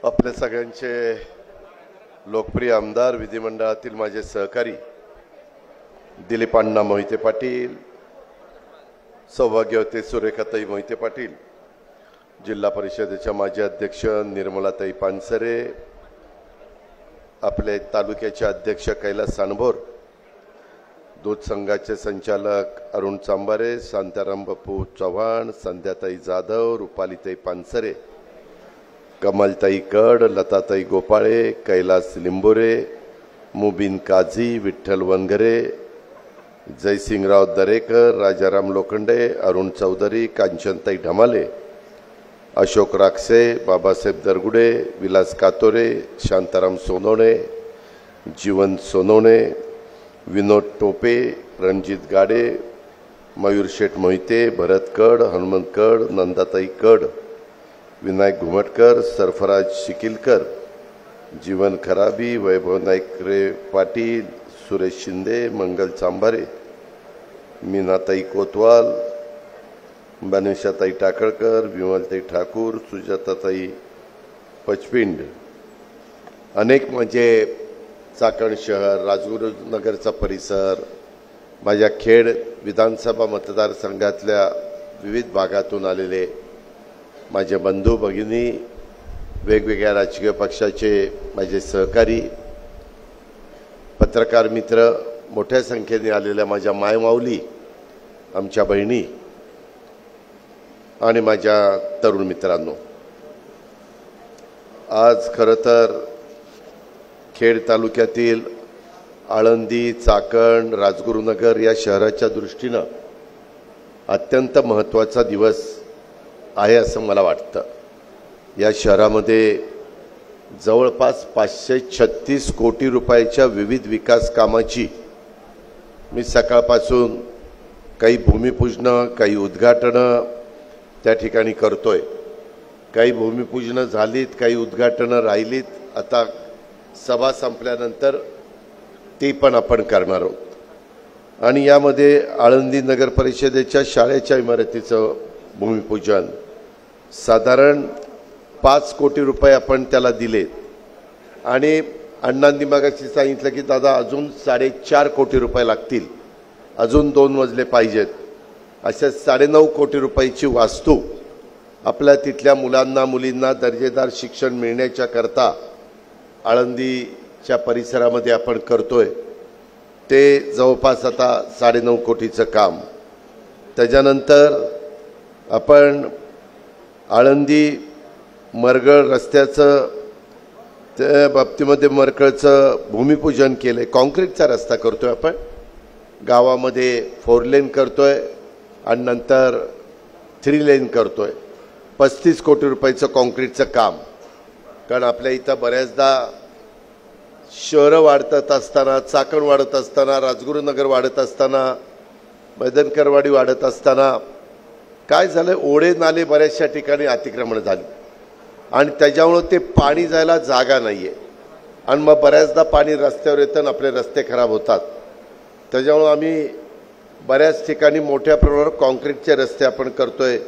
आपले सगळ्यांचे लोकप्रिय आमदार, विधिमंडळातील माझे सहकारी दिलीप अण्णा मोहिते पाटील, सौभाग्यवती सुरेखाताई मोहिते पाटील, जिल्हा परिषदेच्या माजी अध्यक्ष निर्मलाताई पानसरे, आपले तालुक्याचे अध्यक्ष कैलास सानभोर, दूध संघाचे संचालक अरुण चांबारे, शांताराम बापू चव्हाण, संध्याताई जाधव, रुपालीताई पानसरे, कमलताई कड, लताताई गोपाळे, कैलास लिंबोरे, मुबीन काझी, विठ्ठल वनघरे, जयसिंगराव दरेकर, राजाराम लोखंडे, अरुण चौधरी, कांचनताई ढमाले, अशोक राक्षे, बाबासाहेब दरगुडे, विलास कातोरे, शांताराम सोनवणे, जीवन सोनवणे, विनोद टोपे, रणजित गाडे, मयूर शेठ मोहिते, भरत कड, हनुमंत कड, नंदाताई कड, विनायक घुमटकर, सरफराज शिकिलकर, जीवन खराबी, वैभव नाईकरे पाटील, सुरेश शिंदे, मंगल चांभारे, मीनाताई कोतवाल, बानेशाताई टाकळकर, विमलताई ठाकूर, सुजाताताई पचपिंड, अनेक म्हणजे चाकण शहर, राजगुरुनगरचा परिसर, माझ्या खेड विधानसभा मतदारसंघातल्या विविध भागातून आलेले माझे बंधू भगिनी, वेगवेगळ्या राजकीय पक्षाचे माझे सहकारी, पत्रकार मित्र, मोठ्या संख्येने आलेल्या माझ्या मायमाऊली, आमच्या बहिणी आणि माझ्या तरुण मित्रांनो, आज खरं तर खेड तालुक्यातील आळंदी, चाकण, राजगुरुनगर या शहराच्या दृष्टीनं अत्यंत महत्त्वाचा दिवस आहे असं मला वाटतं। या शहरामध्ये जवळपास 536 कोटी रुपयाच्या विविध विकास कामाची मी सकाळपासून काही भूमिपूजनं, काही उद्घाटनं त्या ठिकाणी करतोय। काही भूमिपूजनं झालीत, काही उद्घाटनं राहिलीत, आता सभा संपल्यानंतर ती पण आपण करणार आहोत। आणि यामध्ये आळंदी नगर परिषदेच्या शाळेच्या इमारतीचं भूमिपूजन साधारण 5 कोटी रुपये आपण त्याला दिले आणि अण्णांनी मगाशी सांगितलं की दादा अजून 4.5 कोटी रुपये लागतील, अजून 2 मजले पाहिजेत, अशा 9.5 कोटी रुपयाची वास्तू आपल्या तिथल्या मुलांना मुलींना दर्जेदार शिक्षण मिळण्याच्या करता आळंदीच्या परिसरामध्ये आपण करतोय। ते जवळपास आता 9.5 कोटीचं काम। त्याच्यानंतर आपण आळंदी मरगळ रस्त्याचं त्या बाबतीमध्ये मरकळचं भूमिपूजन केले, कॉन्क्रीटचा रस्ता करतोय आपण, गावामध्ये 4 लेन करतोय आणि नंतर 3 लेन करतोय। 35 कोटी रुपयाचं कॉन्क्रीटचं काम, कारण आपल्या इथं बऱ्याचदा शहरं वाढत असताना, चाकण वाढत असताना, राजगुरुनगर वाढत असताना, मैदनकरवाडी वाढत असताना काय झालं, ओढे नाले बऱ्याचशा ठिकाणी अतिक्रमण झाली आणि त्याच्यामुळे ते पाणी जायला जागा नाहीये आणि मग बऱ्याचदा पाणी रस्त्यावर येतं आणि आपले रस्ते खराब होतात। त्याच्यामुळे आम्ही बऱ्याच ठिकाणी मोठ्या प्रमाणावर कॉन्क्रीटचे रस्ते आपण करतोय।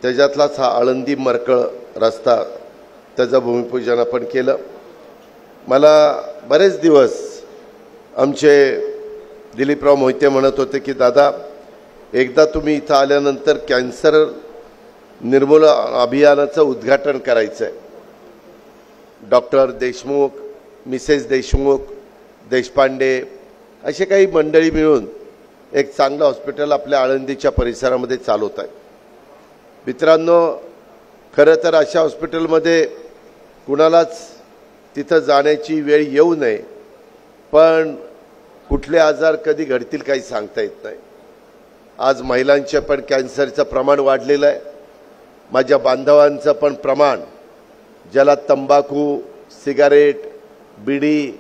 त्याच्यातलाच हा आळंदी मरकळ रस्ता, त्याचं भूमिपूजन आपण केलं। मला बरेच दिवस आमचे दिलीपराव मोहिते म्हणत होते की दादा एकदा तुम्ही इथं आल्यानंतर कॅन्सर निर्मूलन अभियानाचं उद्घाटन करायचं आहे। डॉक्टर देशमुख, मिसेस देशमुख, देशपांडे असे काही मंडळी मिळून एक चांगलं हॉस्पिटल आपल्या आळंदीच्या परिसरामध्ये चालवत आहे। मित्रांनो, खरं तर अशा हॉस्पिटलमध्ये कुणालाच तिथं जाण्याची वेळ येऊ नये, पण कुठले आजार कधी घडतील काही सांगता येत नाही। आज महिलांचे पण कॅन्सरचं प्रमाण वाढलेलं आहे, माझ्या बांधवांचं पण प्रमाण, ज्याला तंबाखू, सिगारेट, बिडी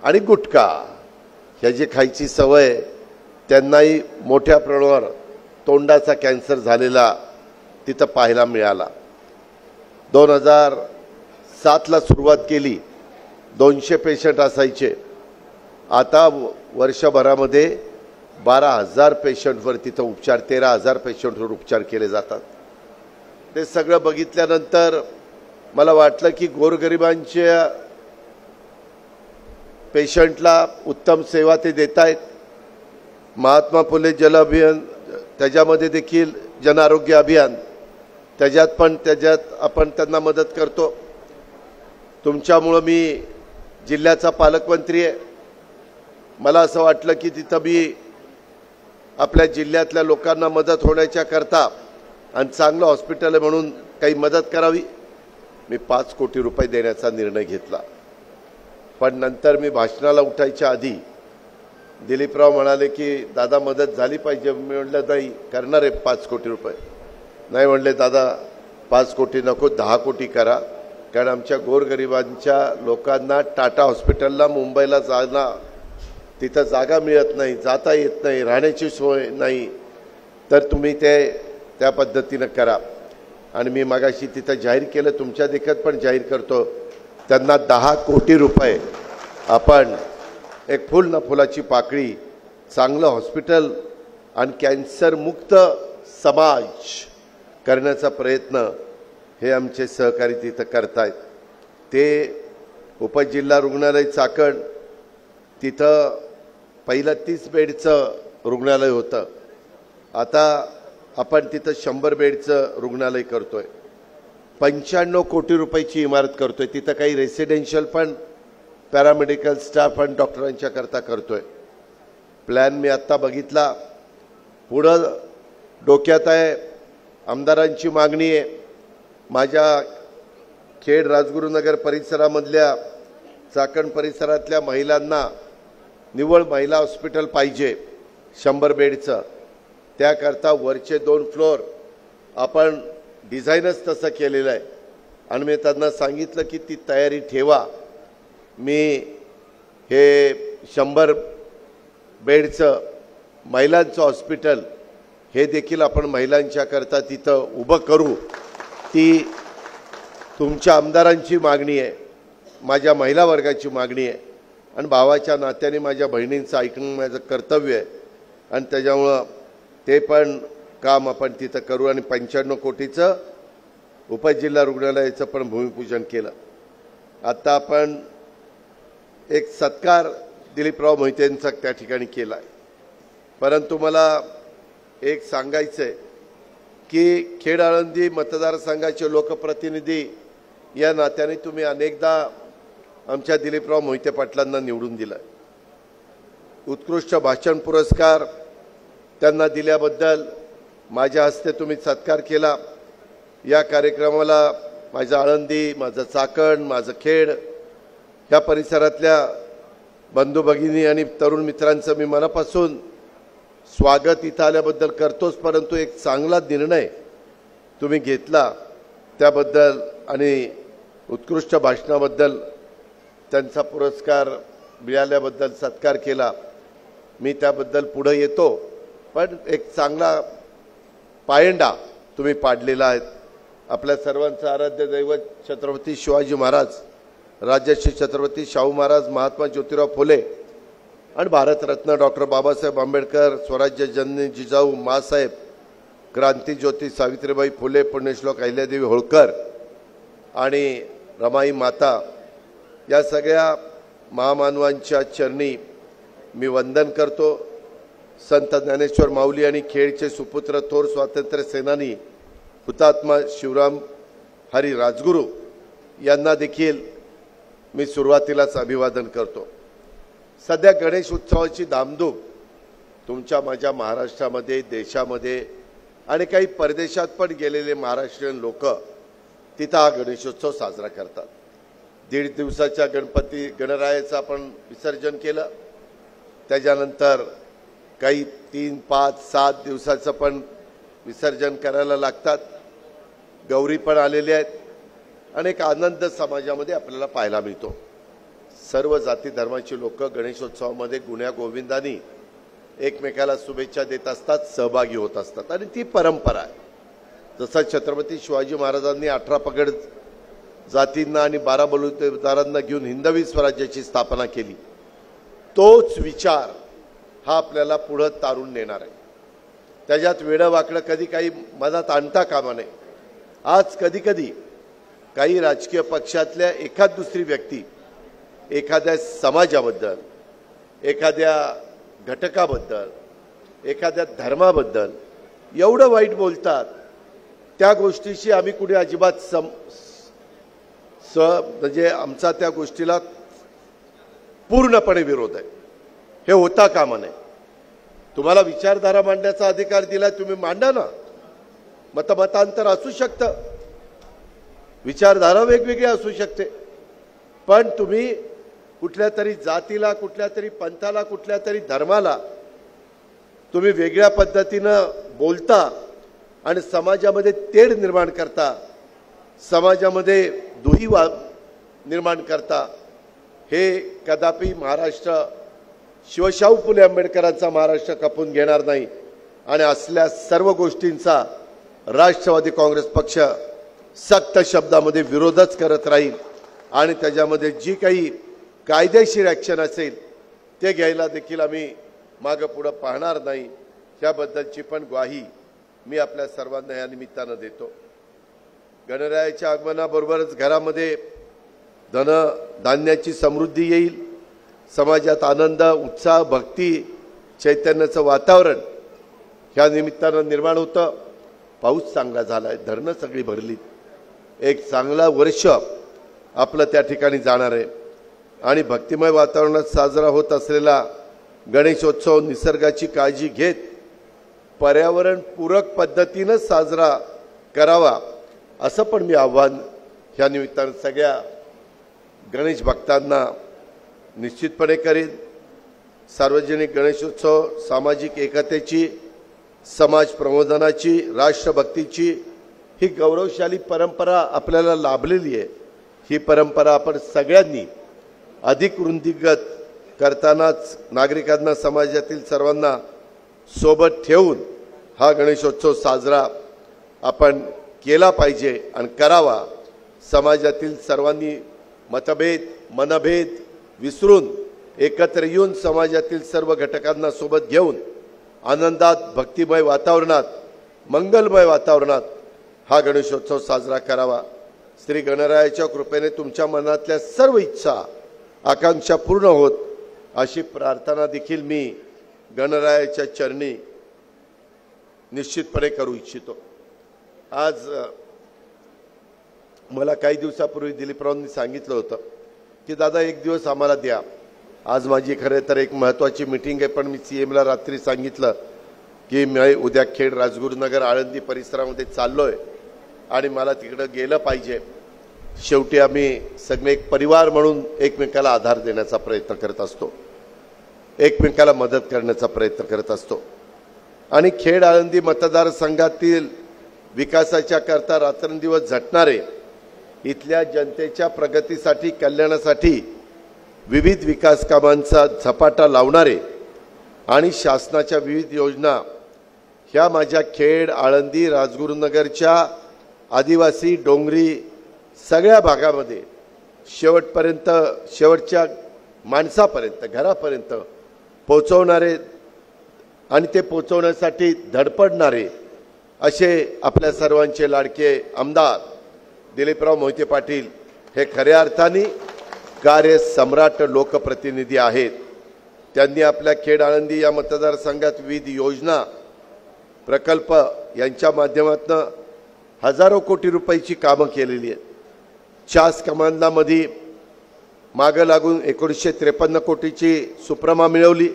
आणि गुटखा ह्याची खायची सवय, त्यांनाही मोठ्या प्रमाणावर तोंडाचा कॅन्सर झालेला तिथं पाहायला मिळाला। 2007ला सुरुवात केली, 200 पेशंट असायचे, आता वर्षभरामध्ये 12,000 पेशंटवर तिथं उपचार, 13,000 पेशंटवर उपचार केले जातात। ते सगळं बघितल्यानंतर मला वाटलं की गोरगरिबांच्या पेशंटला उत्तम सेवा ते देत आहेत. महात्मा फुले जल अभियान त्याच्यामध्ये देखील जन आरोग्य अभियान त्याच्यात आपण त्यांना मदत करतो. तुमच्यामुळं मी जिल्ह्याचा पालकमंत्री आहे. मला असं वाटलं की तिथं मी आपल्या जिल्ह्यातल्या लोकांना मदत होण्याच्या करता आणि चांगलं हॉस्पिटल आहे म्हणून काही मदत करावी. मी 5 कोटी रुपये देण्याचा निर्णय घेतला. पण नंतर मी भाषणाला उठायच्या आधी दिलीपराव म्हणाले की दादा मदत झाली पाहिजे. मी म्हटलं नाही करणार आहे 5 कोटी रुपये. नाही म्हणले दादा 5 कोटी नको 10 कोटी करा, कारण आमच्या गोरगरिबांच्या लोकांना टाटा हॉस्पिटलला मुंबईला जाणं तिथं जागा मिळत नाही, जाता येत नाही, राहण्याची सोय नाही, तर तुम्ही ते त्या पद्धतीनं करा. आणि मी मागाशी तिथं जाहीर केलं, तुमच्या देखत पण जाहीर करतो, त्यांना 10 कोटी रुपये आपण एक फुल ना फुलाची पाकळी चांगलं हॉस्पिटल आणि कॅन्सरमुक्त समाज करण्याचा प्रयत्न हे आमचे सहकारी तिथं करतायत. ते उपजिल्हा रुग्णालय चाकण तिथं पहिलं 30 बेडचं रुग्णालय होतं. आता आपण तिथं 100 बेडचं रुग्णालय करतोय. 95 कोटी रुपयाची इमारत करतोय. तिथं काही रेसिडेन्शियल पण पॅरामेडिकल स्टाफ आणि डॉक्टरांच्या करता करतोय. प्लॅन मी आत्ता बघितला. पुढं डोक्यात आहे, आमदारांची मागणी आहे, माझ्या खेड राजगुरुनगर परिसरामधल्या चाकण परिसरातल्या महिलांना निव्वळ महिला हॉस्पिटल पाहिजे 100 बेडचं. त्याकरता वरचे 2 फ्लोर आपण डिझाईनच तसं केलेलं आहे. आणि मी त्यांना सांगितलं की ती तयारी ठेवा. मी हे 100 बेडचं महिलांचं हॉस्पिटल हे देखील आपण महिलांच्या करता तिथं उभं करू. ती तुमच्या आमदारांची मागणी आहे, माझ्या महिला वर्गाची मागणी आहे आणि भावाच्या नात्याने माझ्या बहिणींचं ऐकणं माझं कर्तव्य आहे. आणि त्याच्यामुळं ते पण काम आपण तिथं करू. आणि 95 कोटीचं उपजिल्हा रुग्णालयाचं पण भूमिपूजन केलं. आता आपण एक सत्कार दिलीपराव मोहितेंचा त्या ठिकाणी केला आहे. परंतु मला एक सांगायचं आहे की खेड आळंदी मतदारसंघाचे लोकप्रतिनिधी या नात्याने तुम्ही अनेकदा आमच्या दिलीपराव मोहिते पाटलांना निवडून दिलं. उत्कृष्ट भाषण पुरस्कार त्यांना दिल्याबद्दल माझ्या हस्ते तुम्ही सत्कार केला. या कार्यक्रमाला माझं आळंदी, माझं चाकण, माझं खेड या परिसरातल्या बंधू भगिनी आणि तरुण मित्रांचं मी मनापासून स्वागत इथं आल्याबद्दल करतोच. परंतु एक चांगला निर्णय तुम्ही घेतला त्याबद्दल आणि उत्कृष्ट भाषणाबद्दल त्यांचा पुरस्कार मिळाल्याबद्दल सत्कार केला. मी त्याबद्दल पुढे येतो. पण एक चांगला पायंडा तुम्ही पाडलेला आहे. आपल्या सर्वांचं आराध्य दैवत छत्रपती शिवाजी महाराज, राजर्षी छत्रपती शाहू महाराज, महात्मा ज्योतिराव फुले आणि भारतरत्न डॉक्टर बाबासाहेब आंबेडकर, स्वराज्य जननी जिजाऊ माँसाहेब, क्रांतिज्योती सावित्रीबाई फुले, पुण्यश्लोक अहिल्यादेवी होळकर आणि रमाई माता या सगळ्या महामानवांच्या चरणी मी वंदन करतो. संत ज्ञानेश्वर माऊली आणि खेडचे सुपुत्र थोर स्वातंत्र्य सेनानी हुतात्मा शिवराम हरी राजगुरू यांना देखील मी सुरुवातीलाच अभिवादन करतो. सध्या गणेश उत्सवाची धामधूम तुमच्या माझ्या महाराष्ट्रामध्ये, देशामध्ये आणि काही परदेशात पण गेलेले महाराष्ट्रीयन लोक तिथं हा गणेशोत्सव साजरा करतात. 1.5 दिवसाच्या गणरायाचं आपण विसर्जन केलं. त्याच्यानंतर काही 3, 5, 7 दिवसाचं पण विसर्जन करायला लागतात. गौरी पण आलेले आहेत आणि एक आनंद समाजामध्ये आपल्याला पाहायला मिळतो. सर्व जाती धर्माची लोक गणेशोत्सवामध्ये गुण्या गोविंदानी एकमेकाला शुभेच्छा देत असतात, सहभागी होत असतात आणि ती परंपरा आहे. जसा छत्रपती शिवाजी महाराजांनी 18 पगड जातींना आणि 12 बलुतेदारांना घेऊन हिंदवी स्वराज्याची स्थापना केली, तोच विचार हा आपल्याला पुढे तारून नेणार आहे. त्याच्यात वेडं वाकडं कधी काही मनात आणता कामा नये. आज कधी कधी काही राजकीय पक्षातल्या एखाद दुसरी व्यक्ती एखाद्या समाजाबद्दल, एखाद्या घटकाबद्दल, एखाद्या धर्माबद्दल एवढं वाईट बोलतात, त्या गोष्टीशी आम्ही कुठे अजिबात म्हणजे आमचा त्या गोष्टीला पूर्णपणे विरोध आहे. हे होता कामा नये. तुम्हाला विचारधारा मांडण्याचा अधिकार दिला, तुम्ही मांडा ना. मतांतर असू शकतं, विचारधारा वेगवेगळी असू शकते, पण तुम्ही कुठल्या तरी जातीला, कुठल्या तरी पंथाला, कुठल्या तरी धर्माला तुम्ही वेगळ्या पद्धतीनं बोलता आणि समाजामध्ये तेढ निर्माण करता, समाजामध्ये दुही निर्माण करता. हे कदापि महाराष्ट्र शिवशाहू फुले आंबेडकरांचा महाराष्ट्र कापून घेणार नाही. आणि असल्या सर्व गोष्टींचा राष्ट्रवादी काँग्रेस पक्ष सक्त शब्दामध्ये विरोधच करत राहील. आणि त्याच्यामध्ये जी काही कायदेशीर ॲक्शन असेल ते घ्यायला देखील आम्ही मागं पुढं पाहणार नाही. याबद्दलची पण ग्वाही मी आपल्या सर्वांना या निमित्तानं देतो. गणरायाच्या आगमनाबरोबरच घरामध्ये धान्याची समृद्धी येईल, समाजात आनंद, उत्साह, भक्ती, चैतन्याचं वातावरण ह्या निमित्तानं निर्माण होतं. पाऊस चांगला झाला आहे, धरणं सगळी भरली, एक चांगला वर्ष आपलं त्या ठिकाणी जाणार आहे. आणि भक्तिमय वातावरणात साजरा होत असलेला गणेशोत्सव निसर्गाची काळजी घेत पर्यावरणपूरक पद्धतीनं साजरा करावा, असं पण मी आव्हान ह्या निमित्तानं सगळ्या गणेश भक्तांना निश्चितपणे करेन. सार्वजनिक गणेशोत्सव सामाजिक एकतेची, समाज प्रबोधनाची, राष्ट्रभक्तीची ही गौरवशाली परंपरा आपल्याला लाभलेली आहे. ही परंपरा आपण सगळ्यांनी अधिक वृद्धिंगत करतानाच नागरिकांना, समाजातील सर्वांना सोबत ठेवून हा गणेशोत्सव साजरा आपण केला पाहिजे आणि करावा. समाजातील सर्वांनी मतभेद, मनभेद विसरून एकत्र येऊन समाजातील सर्व घटकांना सोबत घेऊन आनंदात, भक्तिमय वातावरणात, मंगलमय वातावरणात हा गणेशोत्सव साजरा करावा. श्री गणरायाच्या कृपेने तुमच्या मनातल्या सर्व इच्छा, आकांक्षा पूर्ण होत अशी प्रार्थना देखील मी गणरायाच्या चरणी निश्चितपणे करू इच्छितो. आज मला काही दिवसापूर्वी दिलीपरावांनी सांगितलं होतं की दादा एक दिवस आम्हाला द्या. आज माझी खरे तर एक महत्त्वाची मीटिंग आहे, पण मी CMला रात्री सांगितलं की मी उद्या खेड, राजगुरुनगर, आळंदी परिसरामध्ये चाललोय आणि मला तिकडं गेलं पाहिजे. शेवटी आम्ही सगळे एक परिवार म्हणून एकमेकाला आधार देण्याचा प्रयत्न करत असतो, एकमेकाला मदत करण्याचा प्रयत्न करत असतो. आणि खेड आळंदी मतदारसंघातील विकासाच्या करता रात्रंदिवस झटणारे, इथल्या जनतेच्या प्रगतीसाठी, कल्याणासाठी विविध विकास कामांचा झपाटा लावणारे आणि शासनाच्या विविध योजना ह्या माझ्या खेड, आळंदी, राजगुरुनगरच्या आदिवासी, डोंगरी सगळ्या भागामध्ये शेवटपर्यंत, शेवटच्या माणसापर्यंत, घरापर्यंत पोहोचवणारे आणि ते पोहोचवण्यासाठी धडपडणारे असे आपल्या सर्वांचे लाडके आमदार दिलीपराव मोहिते पाटील हे खऱ्या अर्थाने कार्यसम्राट लोकप्रतिनिधी आहेत. त्यांनी आपल्या खेड, आळंदी या मतदारसंघात विविध योजना, प्रकल्प यांच्या माध्यमातून हजारो कोटी रुपयाची कामं केलेली आहेत. चास कमांडामध्ये मागं लागून 1953 कोटीची सुप्रमा मिळवली.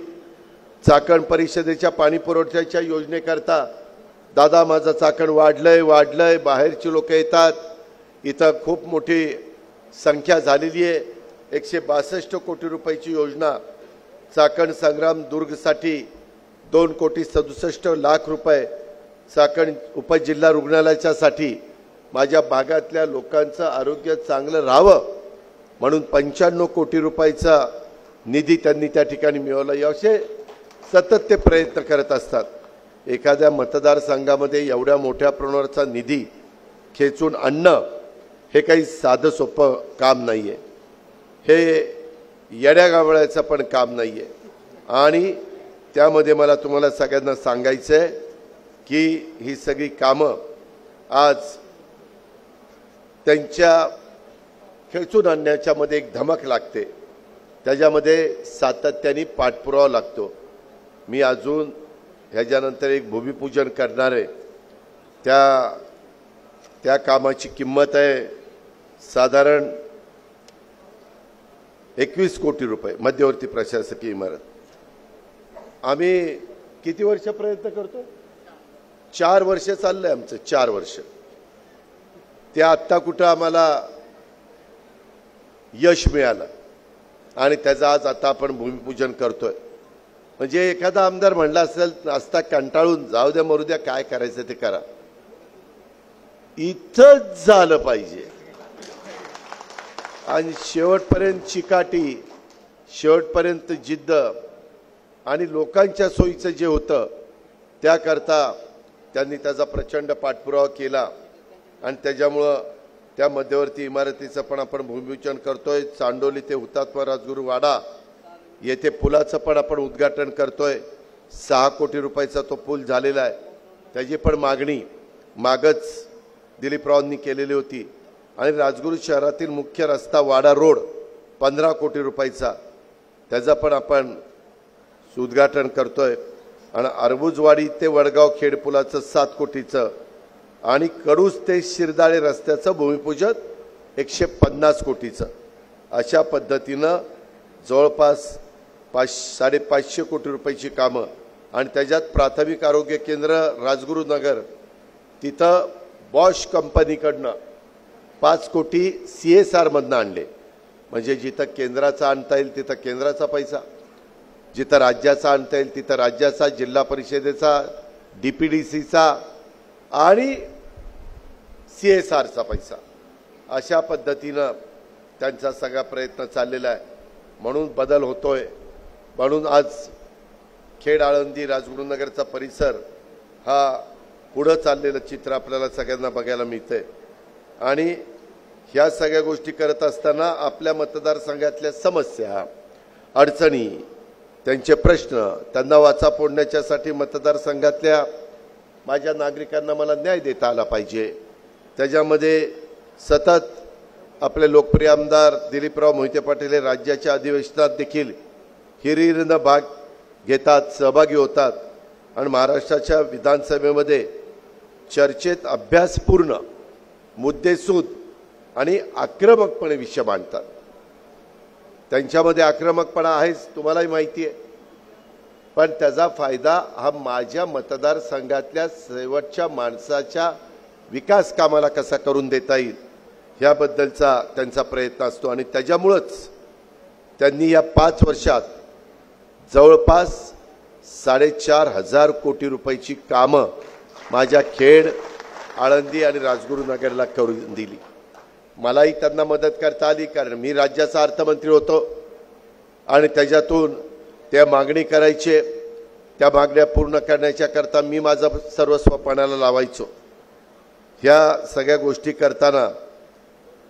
चाकण परिषदेच्या पाणी पुरवठ्याच्या योजनेकरता दादा माझं चाकण वाढलंय, बाहेरची लोक येतात, इथं खूप मोठी संख्या झालेली आहे. 162 कोटी रुपयाची योजना चाकण संग्राम दुर्गसाठी 2,67,00,000 रुपये, चाकण उपजिल्हा रुग्णालयाच्यासाठी माझ्या भागातल्या लोकांचं आरोग्य चांगलं राहावं म्हणून 95 कोटी रुपयाचा निधी त्यांनी त्या ठिकाणी मिळवला. असे सतत ते प्रयत्न करत असतात. एखाद्या मतदारसंघामध्ये एवढ्या मोठ्या प्रमाणाचा निधी खेचून आणणं हे काही साधं सोपं काम नाही आहे. हे येड्यागावळ्याचं पण काम नाही आहे. आणि त्यामध्ये मला तुम्हाला सगळ्यांना सांगायचं आहे की ही सगळी कामं आज त्यांच्या खेचून आणण्याच्या मध्ये एक धमक लागते, त्याच्यामध्ये सातत्याने पाठपुरावा लागतो. मी अजून ह्याच्यानंतर एक भूमिपूजन करणार आहे. त्या कामाची किंमत आहे साधारण 21 कोटी रुपये, मध्यवर्ती प्रशासकीय इमारत. आम्ही किती वर्ष प्रयत्न करतो? 4 वर्ष चाललंय आमचं, 4 वर्ष. ते आत्ता कुठं आम्हाला यश मिळालं आणि त्याचं आज आता आपण भूमिपूजन करतोय. म्हणजे एखादा आमदार म्हणला असेल असता कंटाळून, जाऊ द्या मरू द्या, काय करायचं ते करा. इथंच झालं पाहिजे आणि शेवटपर्यंत चिकाटी, शेवटपर्यंत जिद्द आणि लोकांच्या सोयीचं जे होतं त्याकरता त्यांनी त्याचा प्रचंड पाठपुरावा केला आणि त्याच्यामुळं त्या मध्यवर्ती इमारतीचं पण आपण भूमिपूजन करतोय. चांडोली ते हुतात्मा राजगुरू वाडा येथे पुलाचं पण आपण उद्घाटन करतोय. 6 कोटी रुपयाचा तो पूल झालेला आहे. त्याची पण मागणी मागच दिलीपरावांनी केलेली होती. आणि राजगुरू शहरातील मुख्य रस्ता वाडा रोड 15 कोटी रुपयाचा, त्याचा पण आपण उद्घाटन करतोय. आणि अरबुजवाडी ते वडगाव खेड पुलाचं 7 कोटीचं आणि कडूस ते शिरदाळे रस्त्याचं भूमिपूजन 150 कोटीचं. अशा पद्धतीनं जवळपास 550 कोटी रुपयाची कामं. आणि त्याच्यात प्राथमिक आरोग्य केंद्र राजगुरुनगर तिथं बॉश कंपनीकडनं 5 कोटी CSR मधनं आणले. म्हणजे जिथं केंद्राचा आणता येईल तिथं केंद्राचा पैसा, जिथं राज्याचा आणता येईल तिथं राज्याचा, जिल्हा परिषदेचा, DPDCचा आणि CSRचा पैसा. अशा पद्धतीनं त्यांचा सगळा प्रयत्न चाललेला आहे. म्हणून बदल होतोय. म्हणून आज खेड आळंदी राजगुरुनगरचा परिसर हा पुढं चाललेलं चित्र आपल्याला सगळ्यांना बघायला मिळतंय. आणि ह्या सगळ्या गोष्टी करत असताना आपल्या मतदारसंघातल्या समस्या, अडचणी, त्यांचे प्रश्न, त्यांना वाचा फोडण्याच्यासाठी मतदारसंघातल्या माझ्या नागरिकांना मला न्याय देता आला पाहिजे. त्याच्यामध्ये सतत आपले लोकप्रिय आमदार दिलीपराव मोहिते पाटील हे राज्याच्या अधिवेशनात देखील हिरिरीनं भाग घेतात, सहभागी होतात आणि महाराष्ट्राच्या विधानसभेमध्ये चर्चेत अभ्यासपूर्ण, मुद्देसूद आणि आक्रमकपणे विषय मांडतात. त्यांच्यामध्ये आक्रमकपणा आहेच, तुम्हालाही माहिती आहे. पण त्याचा फायदा हा माझ्या मतदारसंघातल्या शेवटच्या माणसाच्या विकास कामाला कसा करून देता येईल ह्याबद्दलचा त्यांचा प्रयत्न असतो. आणि त्याच्यामुळंच त्यांनी या 5 वर्षात जवळपास 4,500 कोटी रुपयाची कामं माझ्या खेड, आळंदी आणि राजगुरुनगरला करून दिली. मलाही त्यांना मदत करता आली, कारण मी राज्याचा अर्थमंत्री होतो आणि त्याच्यातून त्या मागणी करायचे, त्या मागण्या पूर्ण करण्याच्या करता मी माझं सर्वस्व पणाला लावायचो. ह्या सगळ्या गोष्टी करताना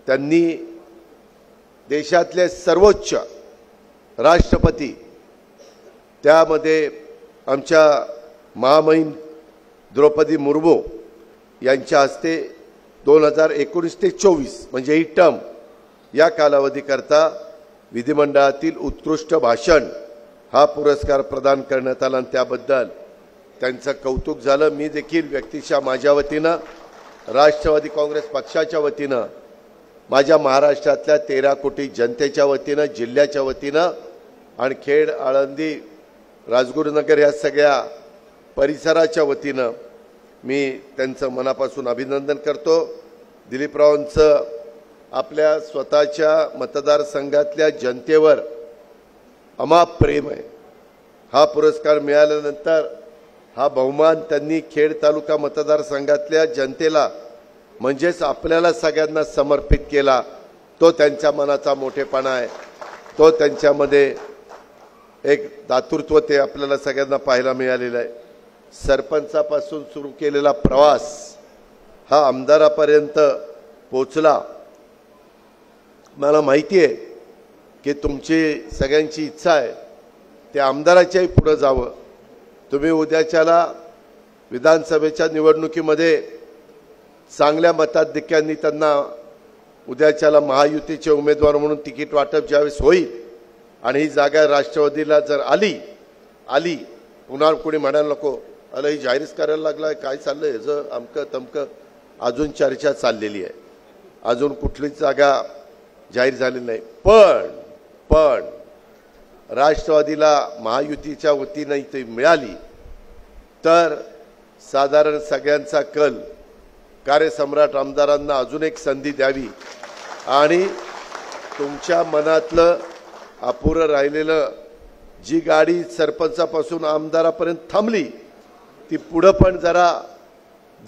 त्यांनी देशातले सर्वोच्च राष्ट्रपती, त्यामध्ये आमच्या महामहिम द्रौपदी मुर्मू यांच्या हस्ते 2019 ते 24 म्हणजे ही टर्म या कालावधीकरता विधिमंडळातील उत्कृष्ट भाषण हा पुरस्कार प्रदान करण्यात आला आणि त्याबद्दल त्यांचं कौतुक झालं. मी देखील व्यक्तिशः माझ्या वतीनं, राष्ट्रवादी काँग्रेस पक्षाच्या वतीनं, माझ्या महाराष्ट्रातल्या 13 कोटी जनतेच्या वतीनं, जिल्ह्याच्या वतीनं आणि खेड, आळंदी, राजगुरुनगर या सगळ्या परिसराच्या वतीनं मी त्यांचं मनापासून अभिनंदन करतो. दिलीपरावांचं आपल्या स्वतःच्या मतदारसंघातल्या जनतेवर अमाप प्रेम आहे. हा पुरस्कार मिळाल्यानंतर हा बहुमान त्यांनी खेड तालुका मतदारसंघातल्या जनतेला म्हणजेच आपल्याला सगळ्यांना समर्पित केला. तो त्यांच्या मनाचा मोठेपणा आहे, तो त्यांच्यामध्ये एक दातृत्व ते आपल्याला सगळ्यांना पाहायला मिळालेलं आहे. सरपंचापासून सुरू केलेला प्रवास हा आमदारापर्यंत पोचला. मला माहिती आहे की तुमची सगळ्यांची इच्छा आहे ते आमदाराच्याही पुढे जावं. तुम्ही उद्याच्याला विधानसभेच्या निवडणुकीमध्ये चांगल्या मताधिक्यांनी त्यांना उद्याच्याला महायुतीचे उमेदवार म्हणून तिकीट वाटप ज्यावेळेस होईल आणि ही जागा राष्ट्रवादीला जर आली पुन्हा कोणी म्हणायला नको अरे ही जाहीरच करायला लागलाय काय चाललंय ह्याचं अमकं तमकं अजून चर्चा चाललेली आहे. अजून कुठलीच जागा जाहीर झालेली नाही. पण राष्ट्रवादीला महायुतीच्या वतीने ती मिळाली तर साधारण सगळ्यांचा कल कार्यसम्राट आमदारांना अजून एक संधी द्यावी आणि तुमच्या मनातलं अपुरं राहिलेलं जी गाडी सरपंचापासून आमदारापर्यंत थांबली ती पुढं पण जरा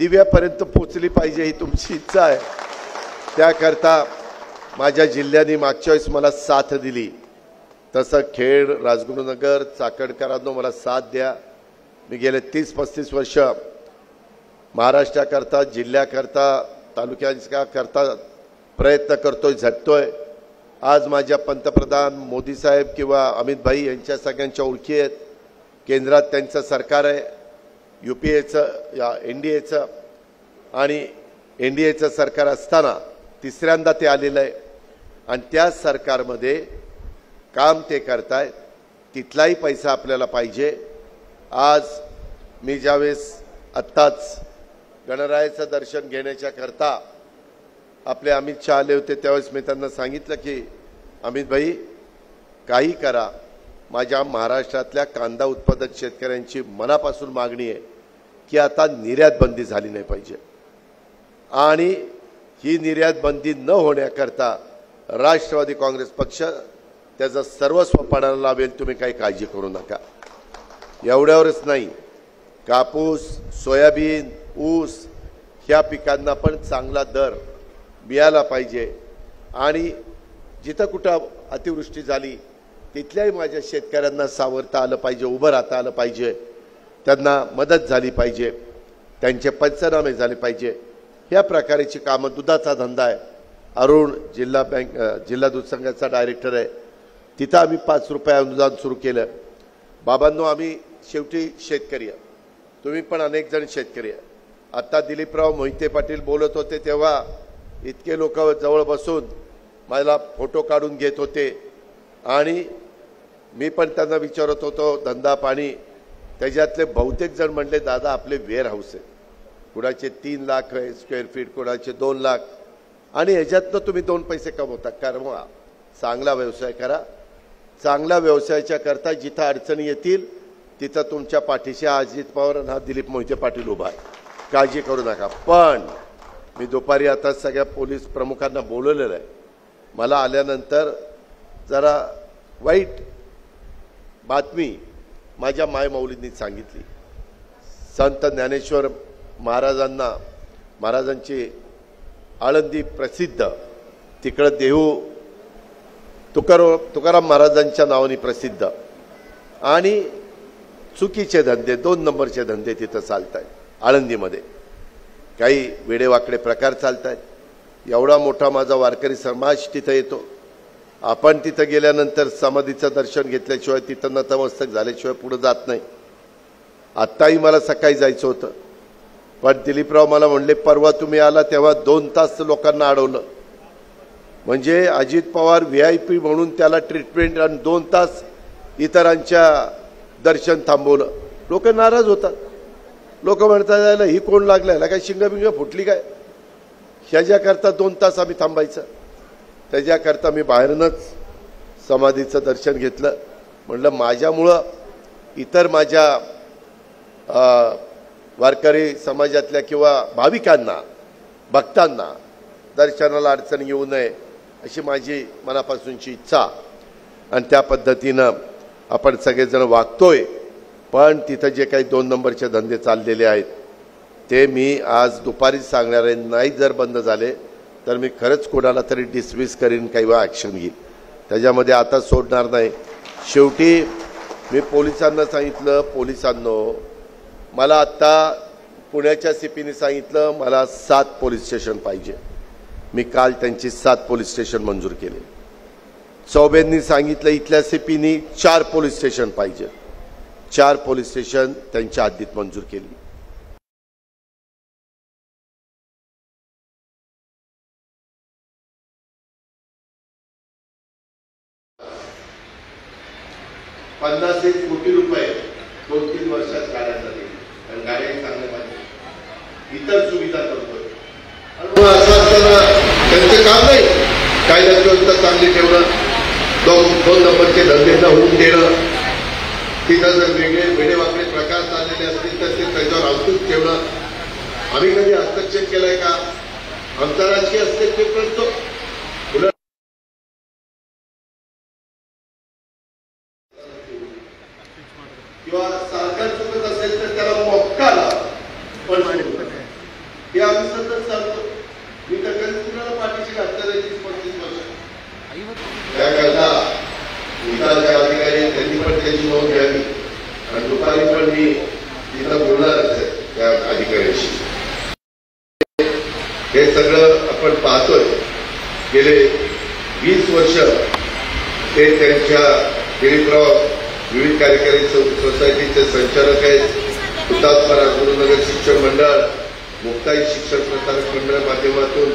दिव्यापर्यंत पोचली पाहिजे ही तुमची इच्छा आहे. त्याकरता माझ्या जिल्ह्याने मागच्या वेळेस मला साथ दिली तसं खेड राजगुरुनगर चाकणकरांनो मला साथ द्या. मी गेले 30-35 वर्ष महाराष्ट्राकरता जिल्ह्याकरता तालुक्यांकरता प्रयत्न करतोय झटतोय. आज माझ्या पंतप्रधान मोदी साहेब किंवा अमित भाई यांच्या सगळ्यांच्या ओळखी आहेत. केंद्रात त्यांचं सरकार आहे UPAचं या NDAचं आणि NDAचं सरकार असताना तिसऱ्यांदा ते आलेलं आहे आणि त्या सरकारमध्ये काम ते करतायत. तिथलाही पैसा आपल्याला पाहिजे. आज मी ज्यावेळेस आत्ताच गणरायाचं दर्शन घेण्याच्या करता आपले अमित शहा आले होते त्यावेळेस मी त्यांना सांगितलं की अमित भाई काही करा माझ्या महाराष्ट्रातल्या कांदा उत्पादक शेतकऱ्यांची मनापासून मागणी आहे की आता निर्यात बंदी झाली नाही पाहिजे आणि ही निर्यात बंदी न होण्याकरता राष्ट्रवादी काँग्रेस पक्ष त्याचं सर्वस्व पणाला लावेल. तुम्ही काही काळजी करू नका. एवढ्यावरच नाही कापूस सोयाबीन ऊस ह्या पिकांना पण चांगला दर मिळाला पाहिजे आणि जिथं कुठं अतिवृष्टी झाली तिथल्याही माझ्या शेतकऱ्यांना सावरता आलं पाहिजे उभं राहता आलं पाहिजे. त्यांना मदत झाली पाहिजे त्यांचे पंचनामे झाले पाहिजे. ह्या प्रकारची कामं दुधाचा धंदा आहे. अरुण जिल्हा दूध संघाचा डायरेक्टर आहे. तिथं आम्ही 5 रुपये अनुदान सुरू केलं. बाबांनो आम्ही शेवटी शेतकरी आहे. तुम्ही पण अनेक जण शेतकरी आहे. आता दिलीपराव मोहिते पाटील बोलत होते तेव्हा इतके लोक जवळ बसून मला फोटो काढून घेत होते आणि मी पण त्यांना विचारत होतो धंदा पाणी. त्याच्यातले बहुतेक जण म्हणले दादा आपले वेअर हाऊस आहे कुणाचे 3 लाख स्क्वेअर फीट कुणाचे 2 लाख आणि ह्याच्यातनं तुम्ही 2 पैसे कमवता. कमवा चांगला व्यवसाय करा. चांगल्या व्यवसायाच्या करता जिथं अडचणी येतील तिथं तुमच्या पाठीशी अजित पवार आणि दिलीप मोहिते पाटील उभा आहे. काळजी करू नका. पण मी दुपारी आता सगळ्या पोलीस प्रमुखांना बोलवलेलं आहे. मला आल्यानंतर जरा वाईट बातमी माझ्या मायमाऊलींनी सांगितली. संत ज्ञानेश्वर महाराजांची आळंदी प्रसिद्ध तिकडं देहू तुकाराम महाराजांच्या नावाने प्रसिद्ध आणि चुकीचे धंदे 2 नंबरचे धंदे तिथं चालत आहेत. आळंदीमध्ये काही वेडेवाकडे प्रकार चालत आहेत. एवढा मोठा माझा वारकरी समाज तिथं येतो. आपण तिथं गेल्यानंतर समाधीचं दर्शन घेतल्याशिवाय तिथं नतमस्तक झाल्याशिवाय पुढे जात नाही. आत्ताही मला सकाळी जायचं होतं पण दिलीपराव मला म्हणले परवा तुम्ही आला तेव्हा 2 तास लोकांना अडवलं. म्हणजे अजित पवार VIP म्हणून त्याला ट्रीटमेंट आणि 2 तास इतरांच्या दर्शन थांबवलं. लोक नाराज होतात. लोक म्हणतात ही कोण लागलं ह्याला काय शिंगबिंग फुटली काय. ह्याच्याकरता 2 तास आम्ही थांबायचं. त्याच्याकरता मी बाहेरनच समाधीचं दर्शन घेतलं. म्हणलं माझ्यामुळं इतर माझ्या वारकरी समाजातल्या किंवा भाविकांना भक्तांना दर्शनाला अडचण येऊ नये अशी माझी मनापासूनची इच्छा आणि त्या पद्धतीनं आपण सगळेजण वागतोय. पण तिथं जे काही 2 नंबरचे धंदे चाललेले आहेत ते मी आज दुपारीच सांगणार आहे. नाही जर बंद झाले तर मी खरंच कोणाला तरी डिसमिस करीन काही वेळा ॲक्शन घेईन. त्याच्यामध्ये आता सोडणार नाही. शेवटी मी पोलिसांना सांगितलं पोलिसांनो मला आत्ता पुण्याच्या CPने सांगितलं मला 7 पोलीस स्टेशन पाहिजे. मी काल त्यांची 7 पोलीस स्टेशन मंजूर केले. चौबेंनी सांगितलं इथल्या CPने 4 पोलीस स्टेशन पाहिजे. 4 पोलीस स्टेशन त्यांच्या हद्दीत मंजूर केली. 50 कोटी रुपये 2-3 वर्षात काढायला लागेल आणि गाड्या चांगल्या पाहिजे, इतर सुविधा करतोय. असं असताना त्यांचं काम नाही कायदा व्यवस्था चांगली ठेवणं, दोन नंबरचे धंदे न होऊन देणं, तिथं जर वेगळे वेडेवाकडे प्रकार चाललेले असतील तर ते त्याच्यावर अंकुश ठेवणं. आम्ही कधी हस्तक्षेप केलाय का? आमचा राजकीय हस्तक्षेप नसतो. किंवा सरकार चुकत असेल तर त्याला मोक्का लावा, पण हे आम्ही सतत सांगतो. मी तर कधी कुणाला पाठीशी घातलं नाही 30-35 वर्ष. त्याकरता विकासचे अधिकारी त्यांनी पण त्याची नोंद घ्यावी आणि दुपारी पण मी तिथं बोलणारच आहे त्या अधिकाऱ्यांशी. हे सगळं आपण पाहतोय. गेले 20 वर्ष ते त्यांच्या दिलीपराव विविध कार्यकारी सोसायटीचे संचालक आहेत. हुतात्मा राजगुरुनगर शिक्षण मंडळ, मुक्ताई शिक्षण प्रसारक मंडळ माध्यमातून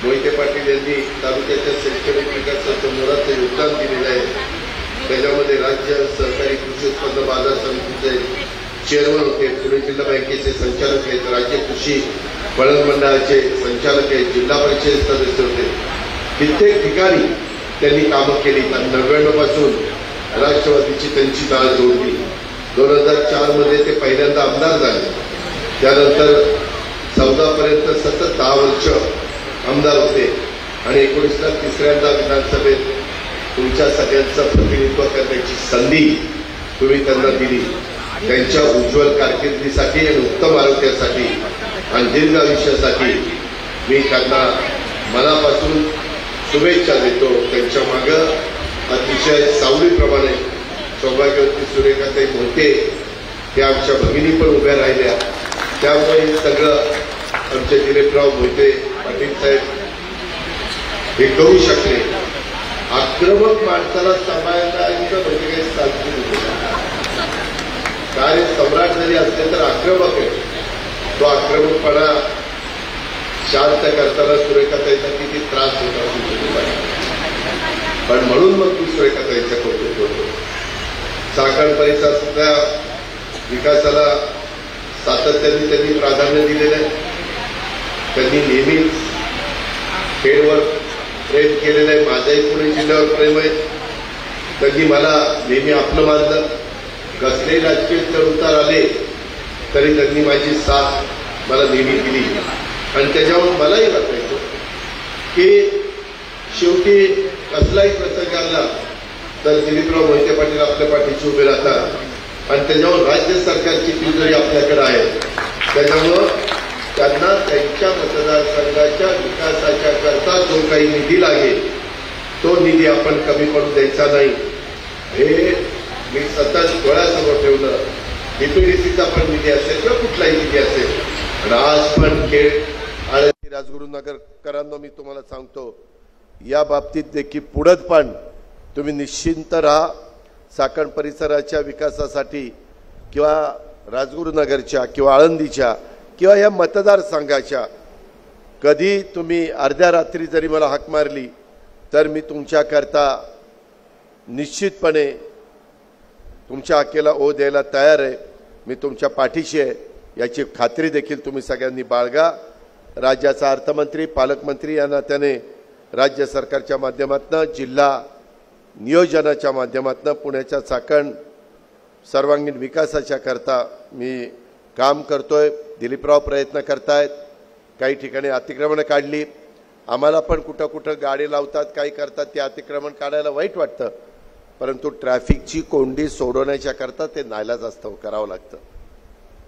मोहिते पाटील यांनी तालुक्याच्या शैक्षणिक विकासाचं मोलाचं योगदान दिलेलं आहे. त्याच्यामध्ये राज्य सहकारी कृषी उत्पन्न बाजार समितीचे चेअरमन होते, पुणे जिल्हा बँकेचे संचालक आहेत, राज्य कृषी पणन मंडळाचे संचालक आहेत, जिल्हा परिषद सदस्य होते. कित्येक ठिकाणी त्यांनी कामं केली. 99 पासून राष्ट्रवादीची त्यांची डाळ जोडली. 2004 मध्ये ते पहिल्यांदा आमदार झाले. त्यानंतर 14 पर्यंत सतत 10 वर्ष आमदार होते आणि 19ला तिसऱ्यांदा विधानसभेत तुमच्या सगळ्यांचं प्रतिनिधित्व करण्याची संधी तुम्ही त्यांना दिली. त्यांच्या उज्ज्वल कारकिर्दीसाठी आणि उत्तम आरोग्यासाठी आणि दीर्घ आयुष्यासाठी मी त्यांना मनापासून शुभेच्छा देतो. त्यांच्या मागं अतिशय सावलीप्रमाणे सौभाग्यवती सुरेखाताई मोहिते त्या आमच्या भगिनी पण उभ्या राहिल्या. त्यामुळे सगळं आमचे दिलीपराव मोहिते पाटील साहेब हे करू शकले. आक्रमक माणसाला सांभाळायचं म्हणजे काही साध्य नाही. कार्य सम्राट जरी असले तर आक्रमक आहे. तो आक्रमकपणा शांत करताना सुरेखाताईचा किती त्रास होत असेल पण म्हणून मग तू सुरेखाताईचं कौतुक करतो. चाकण परिसराच्या विकासाला सातत्याने त्यांनी प्राधान्य दिलेलं आहे. त्यांनी नेहमीच खेडवर प्रेम केलेलं आहे. माझ्याही पुणे जिल्ह्यावर प्रेम आहे. त्यांनी मला नेहमी आपलं मानलं. कसले राजकीय चढउतार आले तरी त्यांनी माझी साथ मला नेहमी दिली आणि त्याच्यावर मलाही वाटायचं की शेवटी कसलाही प्रसंग आला तर दिलीपराव मोहिते पाटील आपल्या पाठीशी उभे राहतात आणि त्याच्यावर राज्य सरकारची तिजोरी आपल्याकडे आहे. त्याच्यामुळं त्यांना त्यांच्या मतदारसंघाच्या विकासाच्या करता जो काही निधी लागेल तो निधी आपण कमी पडू द्यायचा नाही. हे मी सतत डोळ्यासमोर ठेवलं. डीपीडीसीचा पण निधी असेल किंवा कुठलाही निधी असेल आणि आज पण खेळ आळंदी राजगुरुनगरकरांना मी तुम्हाला सांगतो या बाबतीत देखील पुढे पण तुम्ही निश्चिंत राहा. चाकण परिसराच्या विकासासाठी किंवा राजगुरुनगरच्या किंवा आळंदीच्या किंवा या मतदारसंघाच्या कधी तुम्ही अर्ध्या रात्री जरी मला हाक मारली तर मी तुमच्याकरता निश्चितपणे तुमच्या हाकेला ओ द्यायला तयार आहे. मी तुमच्या पाठीशी आहे याची खात्री देखील तुम्ही सगळ्यांनी बाळगा. राज्याचा अर्थमंत्री पालकमंत्री यांना त्याने राज्य सरकारच्या माध्यमातून जिल्हा नियोजनाच्या माध्यमातून पुण्याच्या चाकण सर्वांगीण विकासाच्या करता मी काम करतोय. दिलीपराव प्रयत्न करतायत. काही ठिकाणी अतिक्रमण काढली. आम्हाला पण कुठं कुठं गाडी लावतात काही करतात. ते अतिक्रमण काढायला वाईट वाटतं परंतु ट्रॅफिकची कोंडी सोडवण्याच्या करता ते नाईलाजास्तव करावं लागतं.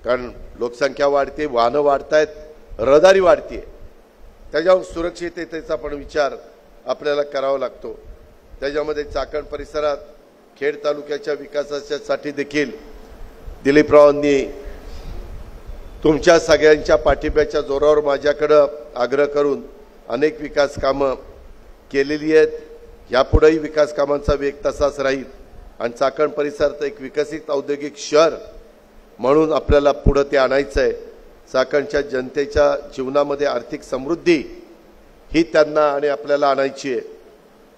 कारण लोकसंख्या वाढते, वाहनं वाढतायत, रहदारी वाढते. त्याच्यावर सुरक्षिततेचा पण विचार आपल्याला करावा लागतो. त्याच्यामध्ये चाकण परिसरात खेड तालुक्याच्या विकासासाठी देखील दिलीपरावांनी तुमच्या सगळ्यांच्या पाठिंब्याच्या जोरावर माझ्याकडे आग्रह करून अनेक विकास कामं केलेली आहेत. यापुढेही विकास कामांचा वेग तसाच राहील आणि चाकण परिसरात एक विकसित औद्योगिक शहर म्हणून आपल्याला पुढे ते आणायचं आहे. चाकणच्या जनतेच्या जीवनामध्ये आर्थिक समृद्धी ही त्यांना आणि आपल्याला आणायची आहे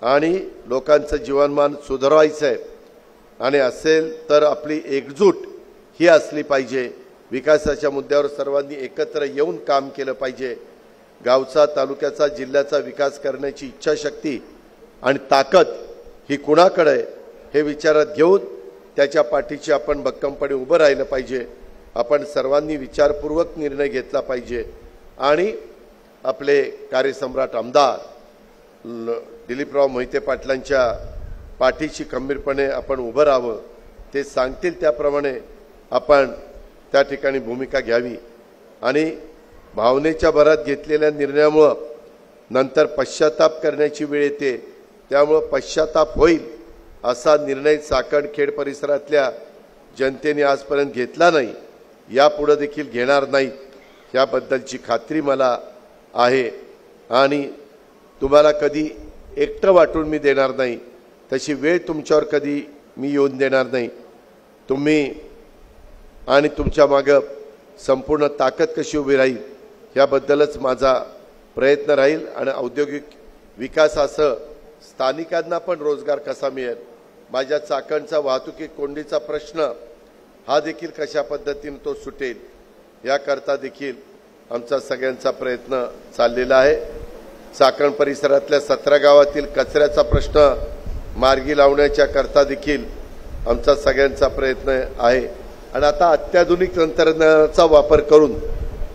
आणि लोकांचं जीवनमान सुधारायचं आहे. आणि असेल तर आपली एकजूट ही असली पाहिजे। विकासाच्या मुद्द्यावर सर्वांनी एकत्र येऊन काम केलं पाहिजे। गावचा, तालुक्याचा, जिल्ह्याचा विकास करण्याची इच्छाशक्ती आणि ताकद ही कुणाकडे आहे हे विचारात घेऊन त्याच्या पाठीशी आपण भक्कमपणे उभं राहिलं पाहिजे। आपण सर्वांनी विचारपूर्वक निर्णय घेतला पाहिजे आणि आपले कार्यसम्राट आमदार दिलीपराव मोहिते पाटलांच्या पाठीशी खंबीरपणे आपण उभं राहावं। ते सांगतील त्याप्रमाणे आपण त्या ठिकाणी भूमिका घ्यावी आणि भावनेच्या भरात घेतलेल्या निर्णयामुळे नंतर पश्चाताप करण्याची वेळ येते। त्यामुळे पश्चाताप होईल असा निर्णय चाकणखेड परिसरातल्या जनतेने आजपर्यंत घेतला नाही, यापुढे देखील घेणार नाही याबद्दलची खात्री मला आहे। आणि तुम्हाला कधी एकटं वाटून मी देणार नाही, तशी वेळ तुमच्यावर कधी मी येऊन देणार नाही। तुम्ही आणि तुमच्या मागे संपूर्ण ताकद कशी उभी राहील याबद्दलच माझा प्रयत्न राहील। आणि औद्योगिक विकासासह स्थानिकांना पण रोजगार कसा मिळेल, माझ्या चाकणचा वाहतुकी कोंडीचा प्रश्न हा देखील कशा पद्धतीने तो सुटेल याकरता देखील आमचा सगळ्यांचा प्रयत्न चाललेला आहे। चाकण परिसरातल्या 17 गावातील कचऱ्याचा प्रश्न मार्गी लावण्याच्या करता देखील आमचा सगळ्यांचा प्रयत्न आहे। आणि आता अत्याधुनिक तंत्रज्ञानाचा वापर करून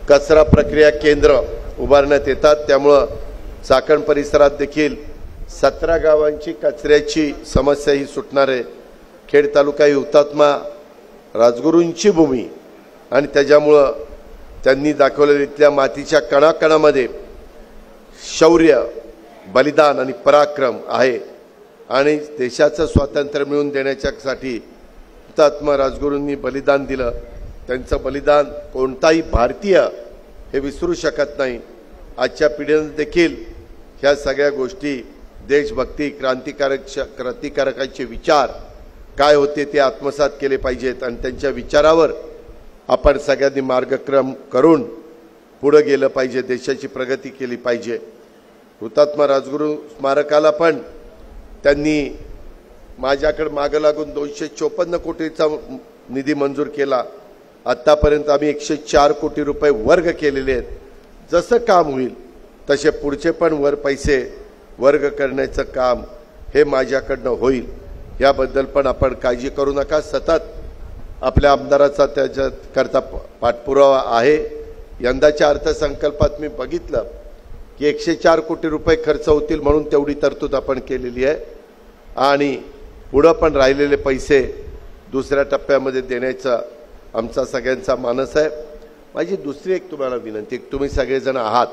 कचरा प्रक्रिया केंद्र उभारण्यात येतात। त्यामुळे चाकण परिसरात देखील 17 गावांची कचऱ्याची समस्या ही सुटणार आहे। खेड तालुका ही हुतात्मा राजगुरूंची भूमी आणि त्याच्यामुळे त्यांनी दाखवलेल्या इथल्या मातीच्या कणाकणामध्ये शौर्य, बलिदान आणि पराक्रम आहे। आणि देशाचं स्वातंत्र्य मिळवून देण्याच्यासाठी हुतात्मा राजगुरूंनी बलिदान दिलं। त्यांचं बलिदान कोणताही भारतीय हे विसरू शकत नाही। आजच्या पिढीने देखील ह्या सगळ्या गोष्टी, देशभक्ती, क्रांतिकारकांचे विचार काय होते ते आत्मसात केले पाहिजेत आणि त्यांच्या विचारावर आपण सगळ्यांनी मार्गक्रम करून पुढे गेलं पाहिजे, देशाची प्रगती केली पाहिजे। हुतात्मा राजगुरू स्मारकाला पण त्यांनी माझ्याकडे मागे लागून 254 कोटीचा निधी मंजूर केला। आतापर्यंत आम्ही 104 कोटी रुपये वर्ग केलेले आहेत। जसं काम होईल तसे पुढचे पण पैसे वर्ग करण्याचं काम हे माझ्याकडनं होईल, याबद्दल पण आपण काळजी करू नका। सतत आपल्या आमदाराचा त्याच्यात करता पाठपुरावा आहे। यंदाच्या अर्थसंकल्पात मी बघितलं की 104 कोटी रुपये खर्च होतील म्हणून तेवढी तरतूद आपण केलेली आहे आणि पुढे पण राहिलेले पैसे दुसऱ्या टप्प्यामध्ये देण्याचा आमचा सगळ्यांचा मानस आहे। माझी दुसरी एक तुम्हाला विनंती, तुम्ही सगळेजण आहात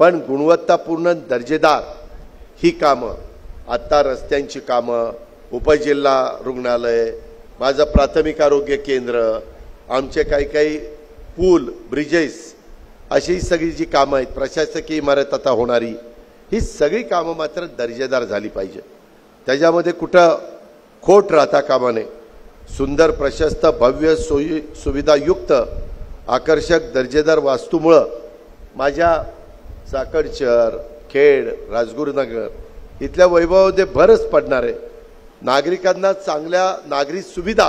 पण गुणवत्तापूर्ण दर्जेदार ही कामं, आता रस्त्यांची कामं, उपजिल्हा रुग्णालय, माझं प्राथमिक आरोग्य केंद्र, आमचे काही पूल, ब्रिजेस, अशी सगळी जी कामं आहेत, प्रशासकीय इमारत आता होणारी, ही सगळी कामं मात्र दर्जेदार झाली पाहिजे। त्याच्यामध्ये कुठं खोट राहता कामा नये। सुंदर, प्रशस्त, भव्य, सोयी सुविधायुक्त, आकर्षक, दर्जेदार वास्तूमुळं माझ्या चाकण शहर, खेड, राजगुरुनगर इथल्या वैभवामध्ये भरच पडणार आहे। नागरिकांना चांगल्या नागरी सुविधा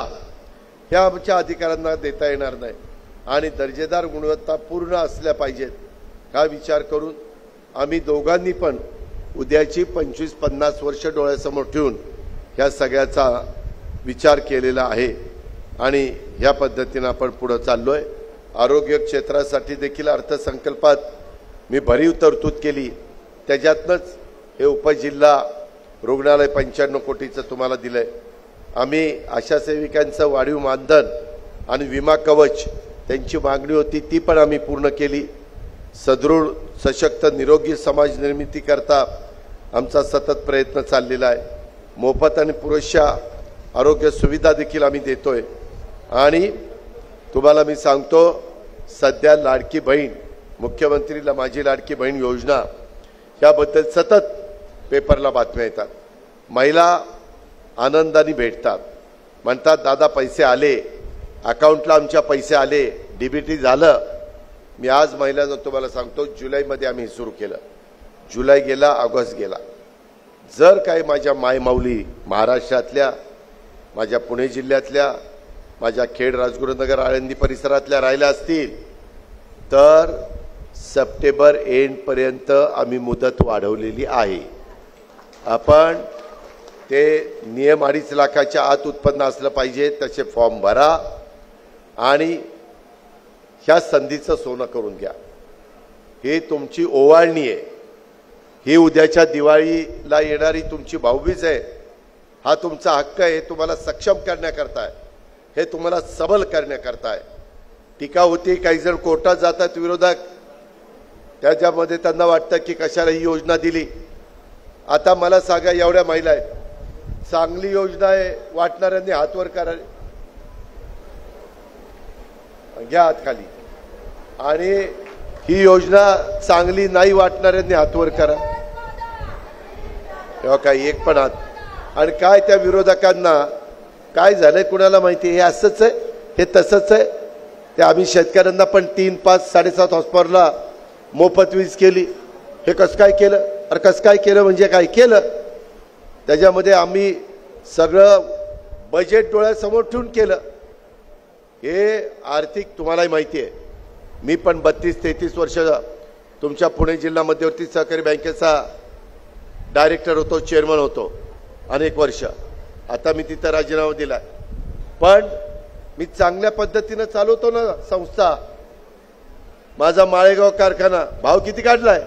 ह्या आमच्या अधिकाऱ्यांना देता येणार नाही आणि दर्जेदार, गुणवत्तापूर्ण असल्या पाहिजेत हा विचार करून आम्ही दोघांनी पण उद्याची 25-50 वर्ष डोळ्यासमोर ठेवून ह्या सगळ्याचा विचार केलेला आहे आणि ह्या पद्धतीने आपण पुढे चाललोय। आरोग्य क्षेत्रासाठी देखील अर्थसंकल्पात मी भरीव तरतूद केली। त्याच्यातनंच हे उपजिल्हा रुग्णालय 95 कोटीचं तुम्हाला दिलंय। आम्ही आशा सेविकांचं वाढीव मानधन आणि विमा कवच त्यांची मागणी होती ती पण आम्ही पूर्ण केली। सदृढ, सशक्त, निरोगी समाज निर्मिती करता आमचा सतत प्रयत्न चाललेला आहे। मोफत आणि पुरेशा आरोग्य सुविधा देखील आम्ही देतोय आणि तुम्हाला मी सांगतो सध्या लाडकी बहीण, मुख्यमंत्रीला माझी लाडकी बहीण योजना याबद्दल सतत पेपरला बातम्या येतात। महिला आनंदाने भेटतात, म्हणतात दादा पैसे आले, अकाउंटला आमच्या पैसे आले, डीबीटी झालं। मी आज महिलांना तुम्हाला सांगतो जुलैमध्ये आम्ही सुरू केलं। जुलै गेला, ऑगस्ट गेला। जर काही माझ्या मायमाऊली महाराष्ट्रातल्या माझ्या पुणे जिल्ह्यातल्या, माझ्या खेड, राजगुरुनगर, आळंदी परिसरातल्या राहिल्या असतील तर सप्टेंबर एंडपर्यंत आम्ही मुदत वाढवलेली आहे. आपण ते नियम 2.5 लाखाच्या आत उत्पन्न असलं पाहिजे तसे फॉर्म भरा आणि ह्या संधीचं सोनं करून घ्या. ही तुमची ओवाळणी आहे. ही उद्याच्या दिवाळीला येणारी तुमची भाऊबीज आहे. हा तुमचा हक्क आहे. तुम्हाला सक्षम करण्याकरता आहे. हे तुम्हाला सबल करण्याकरता आहे. टीका होती, काही जण कोर्टात जातात विरोधक, त्याच्यामध्ये त्यांना वाटतं की कशाला ही योजना दिली. आता मला सांगा, एवढ्या महिला आहेत, चांगली योजना आहे, वाटणाऱ्यांनी हात वर करा, घ्या हात खाली. आणि ही योजना चांगली नाही वाटणाऱ्यांनी हात वर करा. तेव्हा काही एक पण हात. आणि काय त्या विरोधकांना काय झालंय कुणाला माहिती. हे असंच आहे, हे तसंच आहे. ते आम्ही शेतकऱ्यांना पण 3, 5, 7.5 हॉर्सपावरला मोफत वीज केली. हे कसं काय केलं? अरे कसं काय केलं म्हणजे काय केलं? त्याच्यामध्ये आम्ही सगळं बजेट डोळ्यासमोर ठेवून केलं. हे आर्थिक तुम्हालाही माहिती आहे. मी पण 32-33 वर्ष तुमच्या पुणे जिल्हा मध्यवर्ती सहकारी बँकेचा डायरेक्टर होतो, चेअरमन होतो अनेक वर्ष. आता मी तिथं राजीनामा दिला, पण मी चांगल्या पद्धतीनं चालवतो ना संस्था. माझा माळेगाव कारखाना भाव किती काढलाय?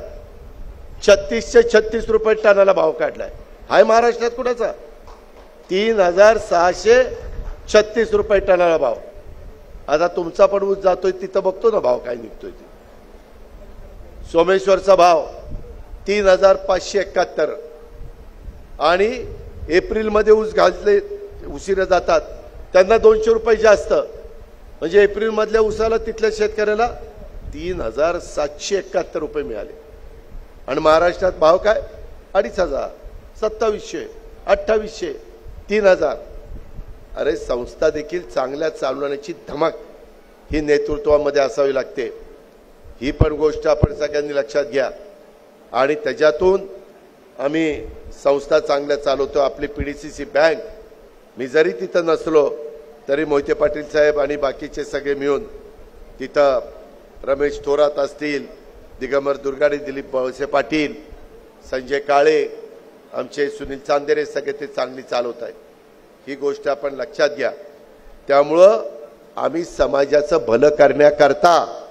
3636 रुपये टनाला भाव काढलाय. हाय महाराष्ट्रात कुणाचा? 3636 रुपये टनाला भाव. आता तुमचा पण ऊस जातोय तिथं बघतो ना भाव काय निघतोय ते. सोमेश्वरचा भाव 3571. आणि एप्रिलमध्ये ऊस घालले उशिरा जातात त्यांना 200 रुपये जास्त. म्हणजे एप्रिल मधल्या ऊसाला तिथल्या शेतकऱ्याला 3771 रुपये मिळाले. आणि महाराष्ट्रात भाव काय? 2500, 2700, 2800, 3000. अरे संस्था देखील चांगल्या चालवण्याची धमक ही नेतृत्वामध्ये असावी लागते. ही पण गोष्ट आपण सगळ्यांनी लक्षात घ्या. आणि त्याच्यातून आम्ही संस्था चांगल्या चालवतो. आपली PDCC बँक, मी जरी तिथं नसलो तरी मोहिते पाटील साहेब आणि बाकीचे सगळे मिळून तिथं, रमेश थोरात असतील, दिगंबर दुर्गाडे, दिलीप वळसे पाटील, संजय काळे, आमचे सुनील चांदेरे, सगळे ते चांगली चालवत आहेत. ही गोष्ट आपण लक्षात घ्या. त्यामुळं आम्ही समाजाचं भलं करण्याकरता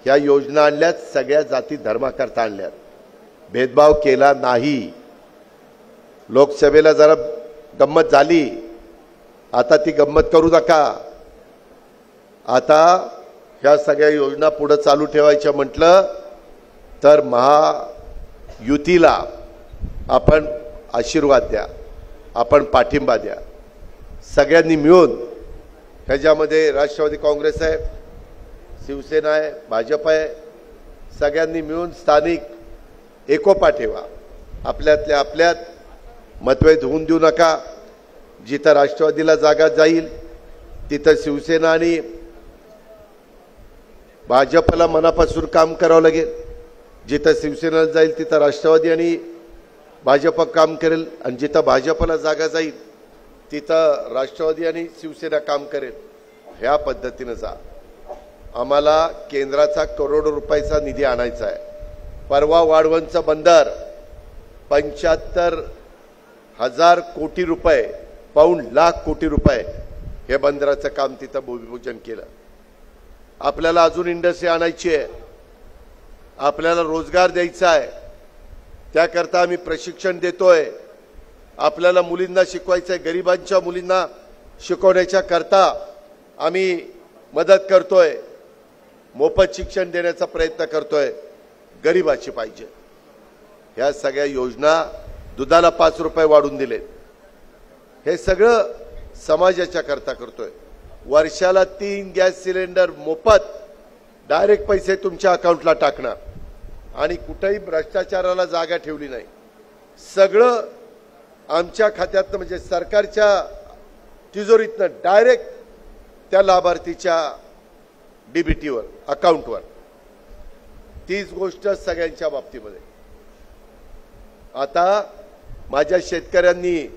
ह्या योजना आणल्यात, सगळ्या जाती धर्माकरता आणल्यात, भेदभाव केला नाही. लोकसभेला जरा गंमत झाली, आता ती गंमत करू नका. आता ह्या सगळ्या योजना पुढे चालू ठेवायच्या म्हटलं तर महायुतीला आपण आशीर्वाद द्या, आपण पाठिंबा द्या. सगळ्यांनी मिळून ह्याच्यामध्ये राष्ट्रवादी काँग्रेस आहे, शिवसेना आहे, भाजप आहे, सगळ्यांनी मिळून स्थानिक एकोपा ठेवा. आपल्यातल्या आपल्यात मतभेद होऊन देऊ नका. जिथं राष्ट्रवादीला जागा जाईल तिथं शिवसेना आणि भाजपला मनापासून काम करावं लागेल. जिथं शिवसेना जाईल तिथं राष्ट्रवादी आणि भाजप काम करेल. आणि जिथं भाजपला जागा जाईल तिथं राष्ट्रवादी आणि शिवसेना काम करेल. ह्या पद्धतीनं जा. आम्हाला केंद्राचा करोडो रुपयाचा निधी आणायचा आहे. परवा वाढवणचं बंदर 75,000 कोटी रुपये, पाऊण लाख कोटी रुपये हे बंदराचं काम तिथं भूमिपूजन केलं. आपल्याला अजून इंडस्ट्री आणायची आहे, आपल्याला रोजगार द्यायचा आहे. त्याकरता आम्ही प्रशिक्षण देतोय. आपल्याला मुलींना शिकवायचं आहे, गरिबांच्या मुलींना शिकवण्याच्या करता आम्ही मदत करतोय, मोफत शिक्षण देण्याचा प्रयत्न करतोय. गरिबाची पाहिजे. ह्या सगळ्या योजना, दुधाला 5 रुपये वाढून दिले, हे सगळं समाजाच्या करता करतोय. वर्षाला 3 गॅस सिलेंडर मोफत डायरेक्ट पैसे तुमच्या अकाउंटला टाकणार. आणि कुठेही भ्रष्टाचाराला जागा ठेवली नाही. सगळं आमच्या खात्यातनं, म्हणजे सरकारच्या तिजोरीतनं डायरेक्ट त्या लाभार्थीच्या DBTवर, अकाउंटवर. तीच गोष्ट सगळ्यांच्या बाबतीमध्ये. आता माझ्या शेतकऱ्यांनी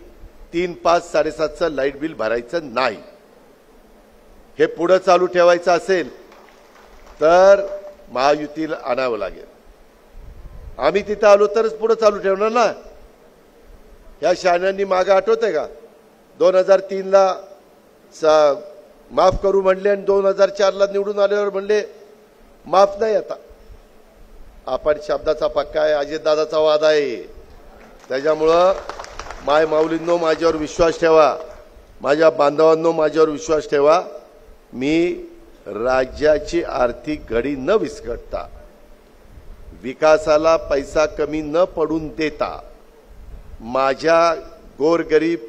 3, 5, 7.5चं लाईट बिल भरायचं नाही. हे पुढे चालू ठेवायचं असेल तर महायुतीला आणावं लागेल. आम्ही तिथं आलो तरच पुढे चालू ठेवणार ना. या शहाण्यांनी मागे आठवतंय का 2003ला माफ करू म्हणले आणि 2004ला निवडून आल्यावर म्हणले माफ नाही. आता आपण शब्दाचा पक्का आहे, अजितदादाचा वाद आहे. त्याच्यामुळं माय माऊलींनो माझ्यावर विश्वास ठेवा, माझ्या बांधवांनो माझ्यावर विश्वास ठेवा. मी राज्याची आर्थिक घडी न विस्कटता, विकासाला पैसा कमी न पडून देता, माझ्या गोरगरीब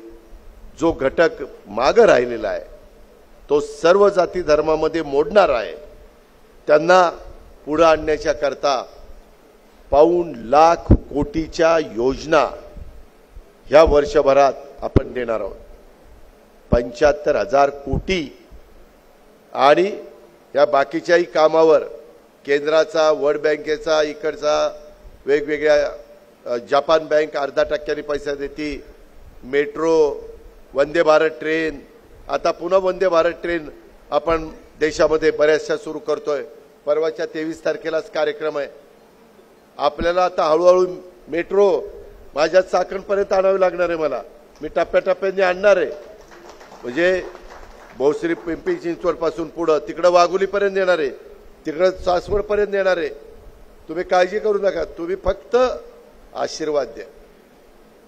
जो घटक मागे राहिलेला आहे तो सर्व जाती धर्मामध्ये मोडणार आहे. त्यांना पुढे आणण्याच्या करता पाऊण लाख कोटीच्या योजना ह्या वर्षभरात आपण देणार आहोत. 75,000 कोटी आणि या बाकीच्याही कामावर केंद्राचा, वर्ल्ड बँकेचा, इकडचा वेगवेगळ्या जपान बँक 0.5% पैसा देते. मेट्रो, वंदे भारत ट्रेन, आता पुन्हा वंदे भारत ट्रेन आपण देशामध्ये बऱ्याचशा सुरू करतोय. परवाच्या 23 तारखेलाच कार्यक्रम आहे. आपल्याला आता हळूहळू मेट्रो माझ्या चाकणपर्यंत आणावी लागणार आहे. मला मी टप्प्याटप्प्याने आणणार आहे. म्हणजे भोसरी, पिंपरी चिंचवडपासून पुढं तिकडं वाघोलीपर्यंत येणार आहे, तिकडं सासवडपर्यंत येणार आहे. तुम्ही काळजी करू नका. तुम्ही फक्त आशीर्वाद द्या,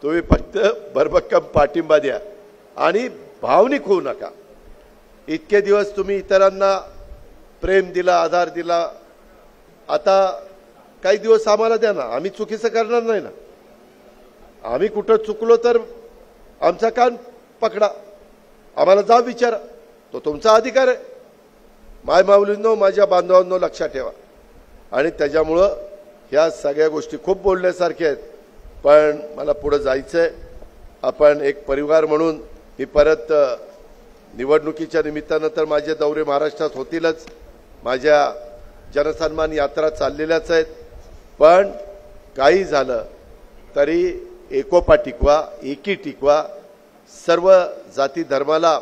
तुम्ही फक्त भरभक्कम पाठिंबा द्या आणि भावनिक होऊ नका. इतके दिवस तुम्ही इतरांना प्रेम दिला, आधार दिला. आता काही दिवस आम्हाला द्या ना. आम्ही चुकीचं करणार नाही ना. आम्ही कुठं चुकलो तर आमचा कान पकडा, आम्हाला जा विचारा, तो तुमचा अधिकार आहे. माय माऊलींनो माझ्या बांधवांनो लक्षात ठेवा. आणि त्याच्यामुळं ह्या सगळ्या गोष्टी खूप बोलण्यासारख्या आहेत, पण मला पुढे जायचं आहे. आपण एक परिवार म्हणून मी परत निवडणुकीच्या निमित्तानं तर माझे दौरे महाराष्ट्रात होतीलच, माझ्या जनसन्मान यात्रा चाललेल्याच आहेत. पण काही झालं तरी एकोपा टिकवा, एकी टिकवा. सर्व जाती धर्माला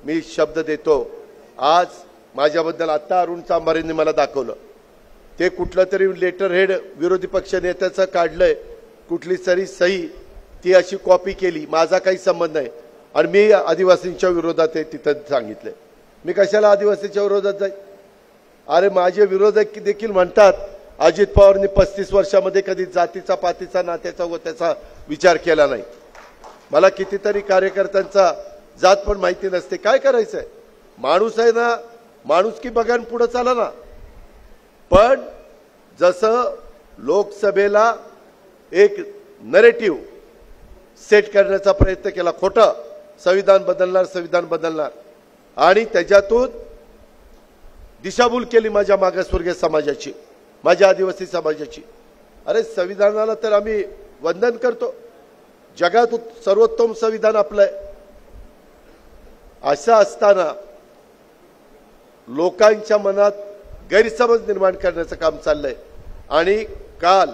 मी शब्द देतो. आज माझ्याबद्दल आत्ता अरुण चांभारेंनी मला दाखवलं, ते कुठलं तरी लेटर हेड विरोधी पक्ष नेत्याचं काढलंय, कुठली तरी सही ती अशी कॉपी केली. माझा काही संबंध नाही आणि मी आदिवासींच्या विरोधात आहे तिथं सांगितलंय. मी कशाला आदिवासींच्या विरोधात जाईल? अरे माझे विरोधक देखील म्हणतात अजित पवारांनी 35 वर्षामध्ये कधी जातीचा, पातीचा, नात्याचा व त्याचा विचार केला नाही. मला कितीतरी कार्यकर्त्यांचा जात पण माहिती नसते. काय करायचंय? माणूस आहे ना, माणुसकी बघान पुढे चाला ना. पण जसं लोकसभेला एक नरेटिव्ह सेट करण्याचा प्रयत्न केला, खोटं संविधान बदलणार, संविधान बदलणार, आणि त्याच्यातून दिशाभूल केली माझ्या मागासवर्गीय समाजाची, माझ्या आदिवासी समाजाची. अरे संविधानाला तर आम्ही वंदन करतो, जगात सर्वोत्तम संविधान आपलं आहे. असं असताना लोकांच्या मनात गैरसमज निर्माण करण्याचं काम चाललंय. आणि काल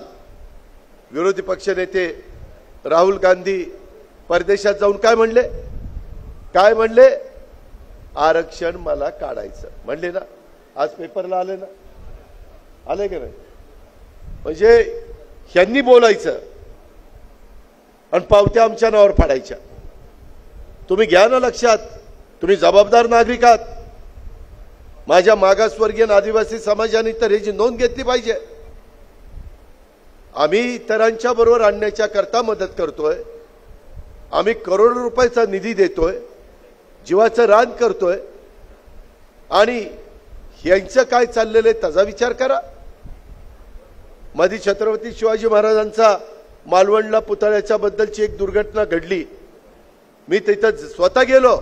विरोधी पक्ष नेते राहुल गांधी परदेशात जाऊन काय म्हणले? आरक्षण मला काढायचं म्हणले ना. आज पेपरला आले ना, आले की नाही? म्हणजे ह्यांनी बोलायचं आणि पावत्या आमच्या नावावर फाडायच्या. तुम्ही घ्या ना लक्षात, तुम्ही जबाबदार नागरिक आहात. माझ्या मागासवर्गीय आदिवासी समाजाने तर ह्याची नोंद घेतली पाहिजे. आम्ही इतरांच्या बरोबर आणण्याच्या करता मदत करतोय, आम्ही करोडो रुपयाचा निधी देतोय, जीवाचं रान करतोय, आणि यांचं काय चाललेलं आहे त्याचा विचार करा. मध्ये छत्रपती शिवाजी महाराजांचा मालवणला पुतळ्याच्या बद्दलची एक दुर्घटना घडली. मी तिथं स्वतः गेलो,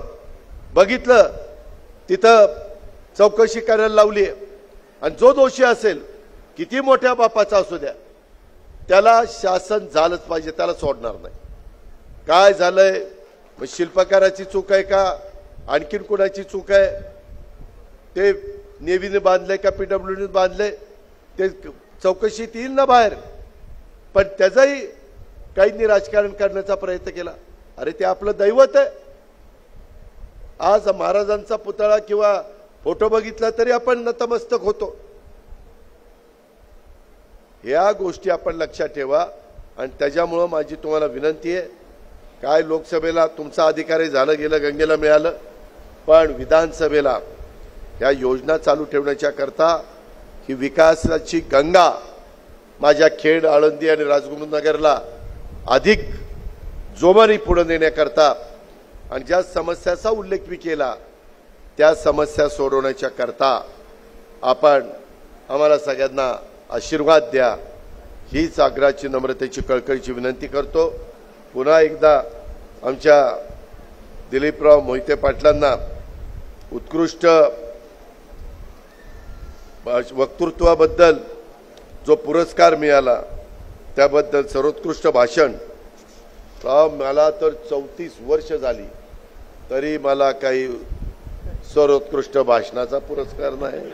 बघितलं, तिथं चौकशी करायला लावली. आणि जो दोषी असेल, किती मोठ्या बापाचा असू द्या, त्याला शासन झालंच पाहिजे, त्याला सोडणार नाही. काय झालंय? शिल्पकाराची चूक आहे का, आणखीन कोणाची चूक आहे? ते नेव्हीने बांधले का पीडब्ल्यूडीने बांधले, ते चौकशीत येईल ना बाहेर. पण त्याचाही काहींनी राजकारण करण्याचा प्रयत्न केला. अरे ते आपलं दैवत आहे. आज महाराजांचा पुतळा किंवा फोटो बघितला तरी आपण नतमस्तक होतो. या गोष्टी आपण लक्षात ठेवा. आणि त्याच्यामुळं माझी तुम्हाला विनंती आहे, काय लोकसभेला तुमचा अधिकारी झालं गेलं, गंगेला मिळालं, पण विधानसभेला या योजना चालू ठेवण्याच्या करता ही विकासाची गंगा माझ्या खेड, आळंदी आणि राजगुरुनगरला अधिक जोमाने पुढे नेण्याकरता आणि ज्या समस्याचा उल्लेख मी केला त्या समस्या सोडवण्याच्या करता आपण आम्हाला सगळ्यांना आशीर्वाद द्या, हीच आग्रहाची, नम्रतेची, कळकळीची विनंती करतो. पुन्हा एकदा आमच्या दिलीपराव मोहिते पाटलांना उत्कृष्ट वक्तृत्वाबद्दल जो पुरस्कार मिळाला त्याबद्दल सर्वोत्कृष्ट भाषण. मला तर 34 वर्ष झाली तरी मला काही सर्वोत्कृष्ट भाषणाचा पुरस्कार नाही,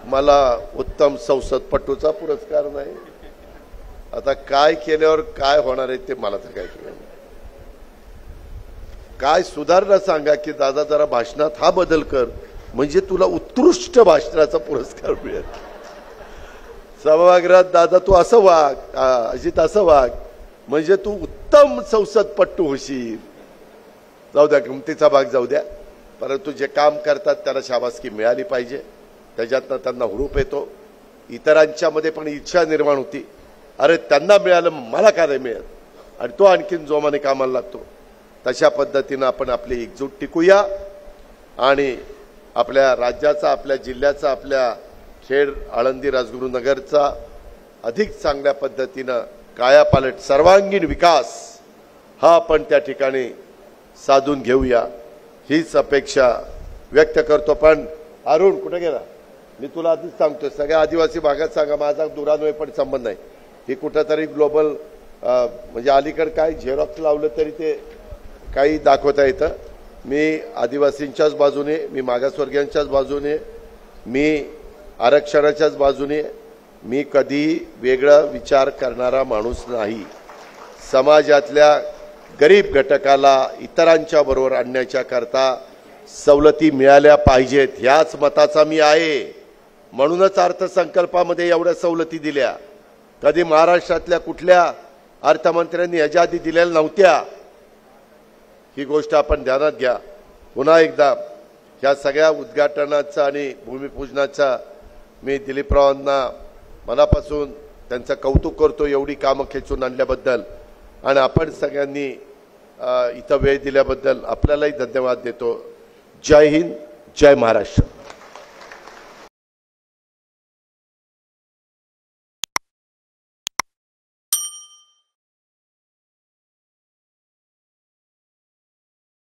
मला उत्तम संसदपटूचा पुरस्कार नाही. आता काय केल्यावर काय होणार आहे ते मला तर काय केलं. काय सुधारणा सांगा की दादा जरा भाषणात हा बदल कर म्हणजे तुला उत्कृष्ट भाषणाचा पुरस्कार मिळेल. सभागृहात दादा तू असं वाग, अजित असं वाग म्हणजे तू उत्तम संसदपटू होशील. जाऊ द्या, गमतीचा भाग जाऊ द्या, परंतु जे काम करतात त्याला शाबासकी मिळाली पाहिजे. त्याच्यातनं त्यांना हुरूप येतो. इतरांच्या मध्ये पण इच्छा निर्माण होती, अरे त्यांना मिळालं मला का नाही मिळत, आणि तो आणखीन जोमाने कामाला लागतो. तशा पद्धतीनं आपण आपली एकजूट टिकूया आणि आपल्या राज्याचा, आपल्या जिल्ह्याचा, आपल्या खेड, आळंदी, राजगुरुनगरचा अधिक चांगल्या पद्धतीनं कायापालट, सर्वांगीण विकास हा आपण त्या ठिकाणी साधून घेऊया, हीच अपेक्षा व्यक्त करतो. पण अरुण कुठे गेला? मी तुला आधीच सांगतोय, सगळ्या आदिवासी भागात सांगा, माझा दुरान्वय पण संबंध नाही. हे कुठंतरी ग्लोबल म्हणजे अलीकडे काय झेरॉक्स लावलं तरी ते काही दाखवता येतं. मी आदिवासींच्याच बाजूने, मी मागासवर्गीयांच्याच बाजूने, मी आरक्षणाच्याच बाजूने, मी कधीही वेगळा विचार करणारा माणूस नाही. समाजातल्या गरीब घटकाला इतरांच्या बरोबर आणण्याच्या करता सवलती मिळाल्या पाहिजेत ह्याच मताचा मी आहे. म्हणूनच अर्थसंकल्पामध्ये एवढ्या सवलती दिल्या. कधी महाराष्ट्रातल्या कुठल्या अर्थमंत्र्यांनी याच्या आधी दिलेल्या नव्हत्या. ही गोष्ट आपण ध्यानात घ्या. पुन्हा एकदा या सगळ्या उद्घाटनाचा आणि भूमिपूजनाचा मी दिलीपरावांना मनापासून त्यांचं कौतुक करतो, एवढी कामं खेचून आणल्याबद्दल, आणि आपण सगळ्यांनी इथं वेळ दिल्याबद्दल आपल्यालाही धन्यवाद देतो. जय हिंद, जय महाराष्ट्र.